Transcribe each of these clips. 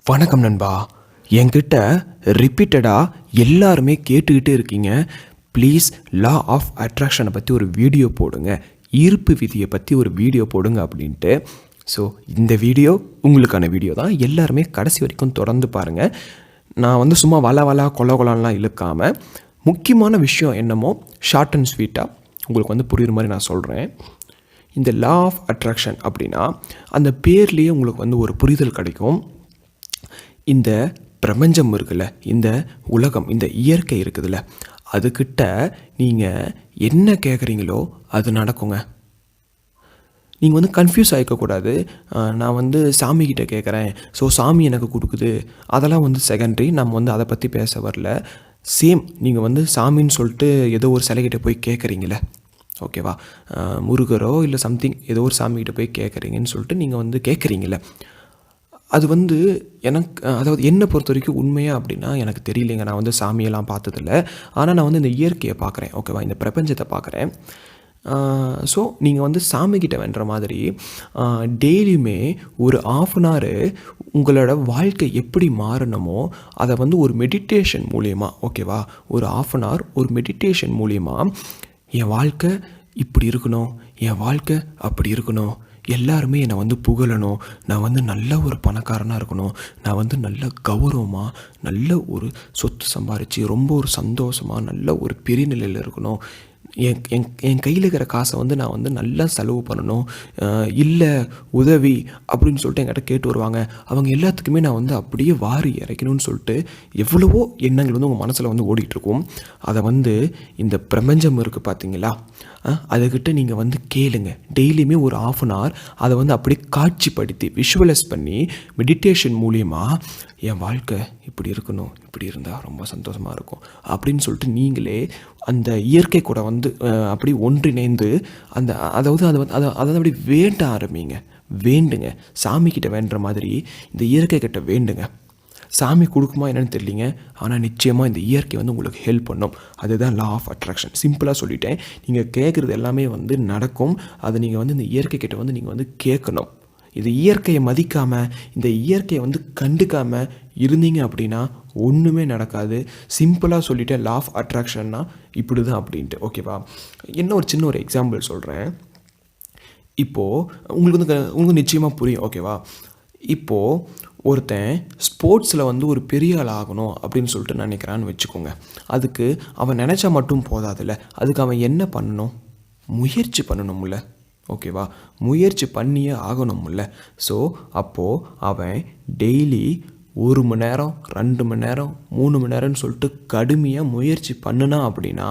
வணக்கம் நண்பா. என்கிட்ட ரிப்பீட்டடாக எல்லாருமே கேட்டுக்கிட்டே இருக்கீங்க, ப்ளீஸ் லா ஆஃப் அட்ராக்ஷனை பற்றி ஒரு வீடியோ போடுங்க, ஈர்ப்பு விதியை பற்றி ஒரு வீடியோ போடுங்க அப்படின்ட்டு. ஸோ இந்த வீடியோ உங்களுக்கான வீடியோ தான். எல்லாருமே கடைசி வரைக்கும் தொடர்ந்து பாருங்கள். நான் சும்மா வள கொலான்லாம் இழுக்காமல் முக்கியமான விஷயம் என்னமோ ஷார்ட் அண்ட் ஸ்வீட்டாக உங்களுக்கு புரியுற மாதிரி நான் சொல்கிறேன். இந்த லா ஆஃப் அட்ராக்ஷன் அப்படின்னா அந்த பேர்லேயே உங்களுக்கு ஒரு புரிதல் கிடைக்கும். இந்த பிரபஞ்சம் இருக்குல்ல, இந்த உலகம், இந்த இயற்கை இருக்குதுல்ல, அதுக்கிட்ட நீங்கள் என்ன கேட்குறீங்களோ அது நடக்குங்க. நீங்கள் கன்ஃபியூஸ் ஆகிக்கக்கூடாது. நான் சாமிக்கிட்ட கேட்குறேன், ஸோ சாமி எனக்கு கொடுக்குது, அதெல்லாம் செகண்டரி. நம்ம அதை பற்றி பேச வரல. சேம் நீங்கள் சாமின்னு சொல்லிட்டு ஏதோ ஒரு சிலைக்கிட்ட போய் கேட்குறீங்களே, ஓகேவா, முருகரோ இல்லை சம்திங் ஏதோ ஒரு சாமிக்கிட்ட போய் கேட்குறீங்கன்னு சொல்லிட்டு நீங்கள் கேட்குறீங்களே, அது எனக்கு அதாவது என்னை பொறுத்த வரைக்கும் உண்மையாக அப்படின்னா எனக்கு தெரியலைங்க. நான் சாமியெல்லாம் பார்த்ததில்ல. ஆனால் நான் இந்த இயற்கையை பார்க்குறேன், ஓகேவா, இந்த பிரபஞ்சத்தை பார்க்குறேன். ஸோ நீங்கள் சாமிக்கிட்ட வேண்டுற மாதிரி டெய்லியுமே ஒரு ½ hour உங்களோட வாழ்க்கை எப்படி மாறணுமோ அதை ஒரு மெடிடேஷன் மூலிமா, ஓகேவா, ஒரு ½ hour ஒரு மெடிடேஷன் மூலிமா என் வாழ்க்கை இப்படி இருக்கணும், என் வாழ்க்கை அப்படி இருக்கணும், எல்லாருமே என்னை புகழணும், நான் நல்ல ஒரு பணக்காரனாக இருக்கணும், நான் நல்ல கௌரவமாக நல்ல ஒரு சொத்து சம்பாரித்து ரொம்ப ஒரு சந்தோஷமாக நல்ல ஒரு பெரிய நிலையில் இருக்கணும், என் கையில் இருக்கிற காசை நான் நல்லா செலவு பண்ணணும், இல்லை உதவி அப்படின்னு சொல்லிட்டு என்கிட்ட கேட்டு வருவாங்க. அவங்க எல்லாத்துக்குமே நான் அப்படியே வாரி இறைக்கணும்னு சொல்லிட்டு எவ்வளவோ எண்ணங்கள் உங்கள் மனசில் ஓடிட்டுருக்கும். அதை இந்த பிரபஞ்சம் இருக்குது பார்த்தீங்களா, அதுக்கிட்ட நீங்கள் கேளுங்க. டெய்லியுமே ஒரு ½ hour அதை அப்படியே காட்சிப்படுத்தி விஷுவலைஸ் பண்ணி மெடிடேஷன் மூலியமாக என் வாழ்க்கை இப்படி இருக்கணும், இப்படி இருந்தால் ரொம்ப சந்தோஷமாக இருக்கும் அப்படின்னு சொல்லிட்டு நீங்களே அந்த இயற்கை கூட அப்படி ஒன்றிணைந்து அதை அப்படி வேண்ட ஆரம்பிங்க. வேண்டுங்க, சாமிக்கிட்ட வேண்டுற மாதிரி இந்த இயற்கை கிட்ட வேண்டுங்க. சாமி கொடுக்குமா என்னன்னு தெரியலிங்க, ஆனால் நிச்சயமாக இந்த இயற்கை உங்களுக்கு ஹெல்ப் பண்ணும். அதுதான் லா ஆஃப் அட்ராக்ஷன். சிம்பிளாக சொல்லிட்டேன். நீங்கள் கேட்குறது எல்லாமே நடக்கும். அதை நீங்கள் இந்த இயற்கை கிட்ட நீங்கள் கேட்கணும். இது இயற்கையை மதிக்காமல், இந்த இயற்கையை கண்டுக்காமல் இருந்தீங்க அப்படின்னா ஒன்றுமே நடக்காது. சிம்பிளாக சொல்லிவிட்டேன், லா ஆஃப் அட்ராக்ஷன்னா இப்படி தான் அப்படின்ட்டு, ஓகேவா. என்ன ஒரு சின்ன ஒரு எக்ஸாம்பிள் சொல்கிறேன். இப்போது உங்களுக்கு நிச்சயமாக புரியும், ஓகேவா. இப்போது ஒருத்தன் ஸ்போர்ட்ஸில் ஒரு பெரிய ஆள் ஆகணும் அப்படின்னு சொல்லிட்டு நினைக்கிறான்னு வச்சுக்கோங்க. அதுக்கு அவன் நினச்சா மட்டும் போதாதில்ல, அதுக்கு அவன் என்ன பண்ணணும், முயற்சி பண்ணணும்ல, ஓகேவா, முயற்சி பண்ணியே ஆகணும்ல. ஸோ அப்போது அவன் டெய்லி 1 மணி நேரம் 2 மணி நேரம் 3 மணி நேரம்னு சொல்லிட்டு கடுமையாக முயற்சி பண்ணினா அப்படின்னா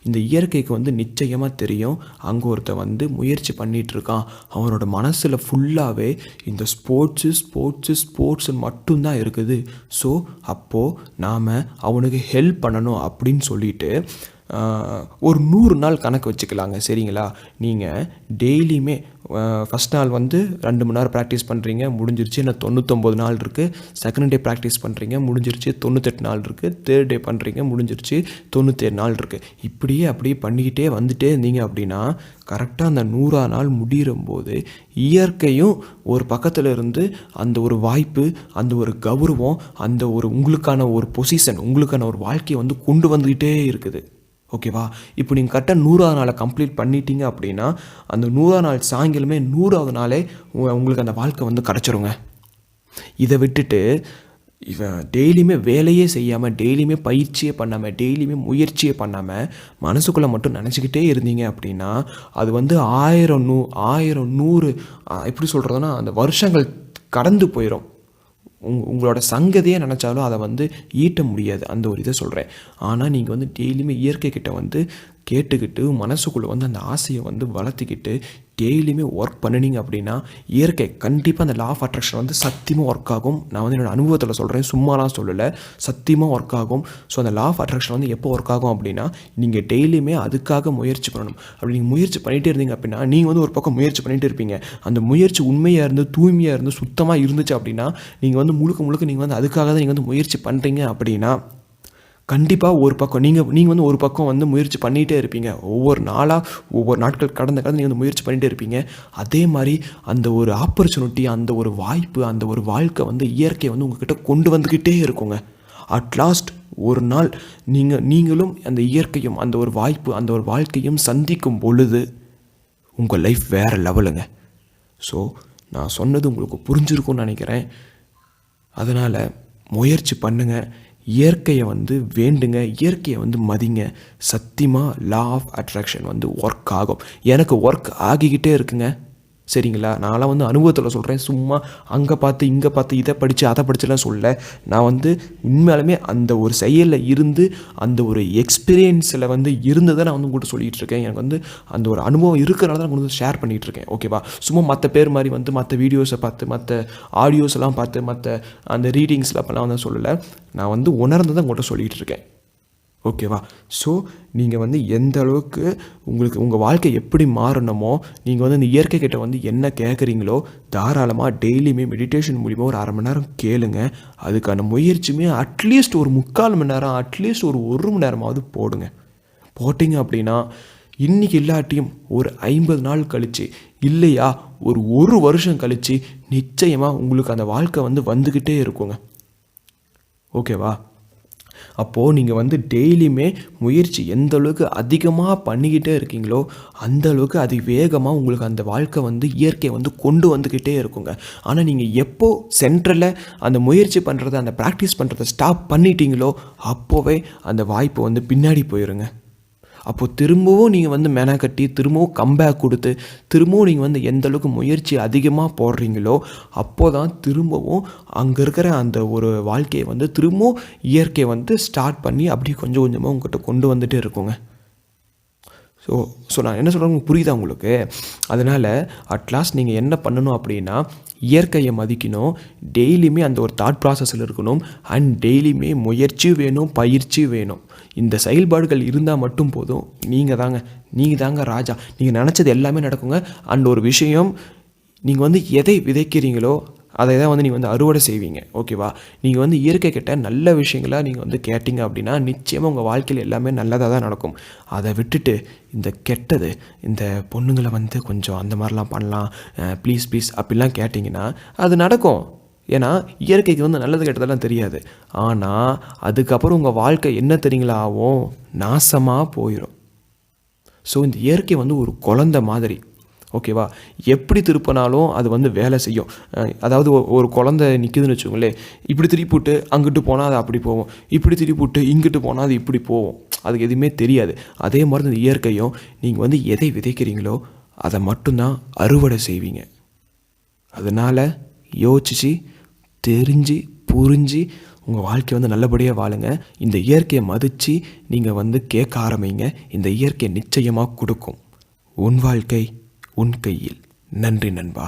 இந்த இயற்கைக்கு நிச்சயமாக தெரியும், அங்கே ஒருத்த முயற்சி பண்ணிகிட்ருக்கான், அவனோட மனசில் ஃபுல்லாகவே இந்த ஸ்போர்ட்ஸு மட்டும்தான் இருக்குது. ஸோ அப்போது நாம் அவனுக்கு ஹெல்ப் பண்ணணும் அப்படின்னு சொல்லிட்டு ஒரு 100 நாள் கணக்கு வச்சுக்கலாங்க, சரிங்களா. நீங்கள் டெய்லியுமே ஃபஸ்ட் நாள் 2 மணி நேரம் ப்ராக்டிஸ் பண்ணுறீங்க, முடிஞ்சிருச்சு. இன்னும் 99 நாள் இருக்குது. செகண்ட் டே ப்ராக்டிஸ் பண்ணுறீங்க, முடிஞ்சிருச்சு. 98 நாள் இருக்குது. தேர்ட் டே பண்ணுறீங்க, முடிஞ்சிருச்சு. 97 நாள் இருக்குது. இப்படியே அப்படியே பண்ணிக்கிட்டே வந்துட்டே இருந்தீங்க அப்படின்னா கரெக்டாக அந்த 100ஆம் நாள் முடியும்போது இயற்கையும் ஒரு பக்கத்தில் இருந்து அந்த ஒரு வாய்ப்பு, அந்த ஒரு கௌரவம், அந்த ஒரு உங்களுக்கான ஒரு பொசிஷன், உங்களுக்கான ஒரு வாழ்க்கையை கொண்டு வந்துக்கிட்டே இருக்குது, ஓகேவா. இப்போ நீங்கள் கரெக்டாக 100ஆவது நாளை கம்ப்ளீட் பண்ணிட்டீங்க அப்படின்னா அந்த 100ஆவது நாள் சாயங்காலமே 100ஆவது நாளே உங்களுக்கு அந்த வாழ்க்கை கிடச்சிருங்க. இதை விட்டுட்டு இவன் டெய்லியுமே வேலையே செய்யாமல், டெய்லியுமே பயிற்சியே பண்ணாமல், டெய்லியுமே முயற்சியே பண்ணாமல் மனசுக்குள்ளே மட்டும் நினச்சிக்கிட்டே இருந்தீங்க அப்படின்னா அது 1000 100 எப்படி சொல்கிறதுனா அந்த வருஷங்கள் கடந்து போயிடும். உங்களோட சங்கதியே நினச்சாலும் அதை ஈட்ட முடியாது, அந்த ஒரு இதை சொல்கிறேன். ஆனால் நீங்கள் டெய்லியுமே இயற்கை கிட்ட கேட்டுக்கிட்டு மனசுக்குள்ளே அந்த ஆசையை வளர்த்திக்கிட்டு டெய்லியுமே ஒர்க் பண்ணினீங்க அப்படின்னா இயற்கை கண்டிப்பாக அந்த லா ஆஃப் அட்ராக்ஷன் சத்தியமாக ஒர்க் ஆகும். நான் என்னோடய அனுபவத்தில் சொல்கிறேன், சும்மாலாம் சொல்லலை, சத்தியமாக ஒர்க் ஆகும். ஸோ அந்த லா ஆஃப் அட்ராக்ஷன் எப்போ ஒர்க் ஆகும் அப்படின்னா நீங்கள் டெய்லியுமே அதுக்காக முயற்சி பண்ணணும். அப்படி நீங்கள் முயற்சி பண்ணிகிட்டே இருந்தீங்க அப்படின்னா நீங்கள் ஒரு பக்கம் முயற்சி பண்ணிகிட்டே இருப்பீங்க. அந்த முயற்சி உண்மையாக இருந்து தூய்மையாக இருந்து சுத்தமாக இருந்துச்சு அப்படின்னா நீங்கள் முழுக்க நீங்கள் அதுக்காக தான் நீங்கள் முயற்சி பண்ணுறீங்க அப்படின்னா கண்டிப்பாக ஒரு பக்கம் நீங்கள் வந்து ஒரு பக்கம் வந்து முயற்சி பண்ணிகிட்டே இருப்பீங்க. ஒவ்வொரு நாட்கள் கடந்து நீங்கள் வந்து முயற்சி பண்ணிகிட்டே இருப்பீங்க. அதே மாதிரி அந்த ஒரு ஆப்பர்ச்சுனிட்டி, அந்த ஒரு வாய்ப்பு, அந்த ஒரு வாழ்க்கை வந்து இயற்கை வந்து உங்ககிட்ட கொண்டு வந்துக்கிட்டே இருக்குங்க. அட்லாஸ்ட் ஒரு நாள் நீங்களும் அந்த இயற்கையும் அந்த ஒரு வாய்ப்பு, அந்த ஒரு வாழ்க்கையும் சந்திக்கும் பொழுது உங்கள் லைஃப் வேறு லெவலுங்க. ஸோ நான் சொன்னது உங்களுக்கு புரிஞ்சிருக்கும்னு நினைக்கிறேன். அதனால் முயற்சி பண்ணுங்கள், இயற்கையை வந்து வேண்டுங்க, இயற்கையை வந்து மதிங்க. சத்தியமாக லா ஆஃப் அட்ராக்ஷன் வந்து ஒர்க் ஆகும். எனக்கு ஒர்க் ஆகிக்கிட்டே இருக்குங்க. சரிங்களா? நான்லாம் வந்து அனுபவத்தில் சொல்கிறேன். சும்மா அங்கே பார்த்து இங்கே பார்த்து இதை படித்து அதை படிச்சுலாம் சொல்ல. நான் வந்து உண்மையாலுமே அந்த ஒரு செயலில் இருந்து அந்த ஒரு எக்ஸ்பீரியன்ஸில் வந்து இருந்ததை நான் வந்து உங்கள்கிட்ட சொல்லிகிட்டு இருக்கேன். எனக்கு வந்து அந்த ஒரு அனுபவம் இருக்கிறனால தான் உங்களுக்கு ஷேர் பண்ணிகிட்டு இருக்கேன். ஓகேவா? சும்மா மற்ற பேர் மாதிரி வந்து மற்ற வீடியோஸை பார்த்து, மற்ற ஆடியோஸ்லாம் பார்த்து, மற்ற அந்த ரீடிங்ஸில் அப்போலாம் வந்து சொல்லலை. நான் வந்து உணர்ந்து தான் உங்கள்கிட்ட சொல்லிகிட்டு இருக்கேன். ஓகேவா? ஸோ நீங்கள் வந்து எந்த அளவுக்கு உங்கள் வாழ்க்கை எப்படி மாறணுமோ, நீங்கள் வந்து இந்த இயற்கை கிட்ட வந்து என்ன கேட்குறீங்களோ தாராளமாக டெய்லியுமே மெடிடேஷன் மூலிமா ஒரு 1/2 மணி நேரம் கேளுங்க. அதுக்கான முயற்சியுமே அட்லீஸ்ட் ஒரு 3/4 மணி நேரம், அட்லீஸ்ட் ஒரு 1 மணி நேரமாவது போட்டிங்க அப்படின்னா இன்றைக்கி இல்லாட்டியும் ஒரு 50 நாள் கழித்து, இல்லையா ஒரு வருஷம் கழித்து நிச்சயமாக உங்களுக்கு அந்த வாழ்க்கை வந்து வந்துக்கிட்டே இருக்குங்க. ஓகேவா? அப்போது நீங்கள் வந்து டெய்லியுமே முயற்சி எந்த அளவுக்கு அதிகமாக பண்ணிக்கிட்டே இருக்கீங்களோ அந்த அளவுக்கு வேகமாக உங்களுக்கு அந்த வாழ்க்கை வந்து இயற்கையை வந்து கொண்டு வந்துக்கிட்டே இருக்குங்க. ஆனால் நீங்கள் எப்போ சென்ட்ரலில் அந்த முயற்சி பண்ணுறதை, அந்த ப்ராக்டிஸ் பண்ணுறதை ஸ்டாப் பண்ணிட்டீங்களோ அப்போவே அந்த வாய்ப்பு வந்து பின்னாடி போயிடுங்க. அப்போது திரும்பவும் நீங்கள் வந்து மெனக்கட்டி திரும்பவும் கம்பேக் கொடுத்து திரும்பவும் நீங்கள் வந்து எந்த அளவுக்கு முயற்சி அதிகமாக போடுறீங்களோ அப்போது தான் திரும்பவும் அங்கே இருக்கிற அந்த ஒரு வாழ்க்கையை வந்து திரும்பவும் இயற்கையை வந்து ஸ்டார்ட் பண்ணி அப்படி கொஞ்சம் கொஞ்சமாக உங்கள்கிட்ட கொண்டு வந்துகிட்டே இருக்குங்க. ஸோ நான் என்ன சொல்கிறேன் புரியுதா உங்களுக்கு? அதனால் அட்லாஸ்ட் நீங்கள் என்ன பண்ணணும் அப்படின்னா இயற்கையை மதிக்கணும், டெய்லியுமே அந்த ஒரு தாட் ப்ராசஸில் இருக்கணும், அண்ட் டெய்லியுமே முயற்சியும் வேணும், பயிற்சியும் வேணும். இந்த செயல்பாடுகள் இருந்தால் மட்டும் போதும். நீங்கள் தாங்க ராஜா. நீங்கள் நினச்சது எல்லாமே நடக்குங்க. அண்ட் ஒரு விஷயம், நீங்கள் வந்து எதை விதைக்கிறீங்களோ அதை தான் வந்து நீங்கள் வந்து அறுவடை செய்வீங்க. ஓகேவா? நீங்கள் வந்து இயற்கை கிட்ட நல்ல விஷயங்களாக நீங்கள் வந்து கேட்டிங்க அப்படின்னா நிச்சயமாக உங்கள் வாழ்க்கையில் எல்லாமே நல்லதாக தான் நடக்கும். அதை விட்டுட்டு இந்த கெட்டது, இந்த பொண்ணுங்களை வந்து கொஞ்சம் அந்த மாதிரிலாம் பண்ணலாம், ப்ளீஸ் அப்படிலாம் கேட்டிங்கன்னா அது நடக்கும். ஏன்னா இயற்கைக்கு வந்து நல்லது கெட்டதெல்லாம் தெரியாது. ஆனால் அதுக்கப்புறம் உங்கள் வாழ்க்கை என்ன தெரியுங்களா ஆகும்? நாசமாக போயிடும். ஸோ இந்த இயற்கை வந்து ஒரு குழந்தை மாதிரி. ஓகேவா? எப்படி திருப்பினாலும் அது வந்து வேலை செய்யும். அதாவது ஒரு குழந்தை நிற்குதுன்னு வச்சுக்கோங்களேன், இப்படி திருப்பிவிட்டு அங்கிட்டு போனால் அது அப்படி போகும், இப்படி திருப்பிவிட்டு இங்கிட்டு போனால் அது இப்படி போகும். அதுக்கு எதுவுமே தெரியாது. அதே மாதிரி இந்த இயற்கையும் நீங்கள் வந்து எதை விதைக்கிறீங்களோ அதை மட்டும்தான் அறுவடை செய்வீங்க. அதனால் யோசிச்சு தெரிஞ்சு புரிஞ்சு உங்கள் வாழ்க்கையை வந்து நல்லபடியாக வாழுங்க. இந்த இயற்கையை மதித்து நீங்கள் வந்து கேட்க ஆரம்பிங்க. இந்த இயற்கை நிச்சயமாக கொடுக்கும். உன் வாழ்க்கை உன் கையில். நன்றி நண்பா.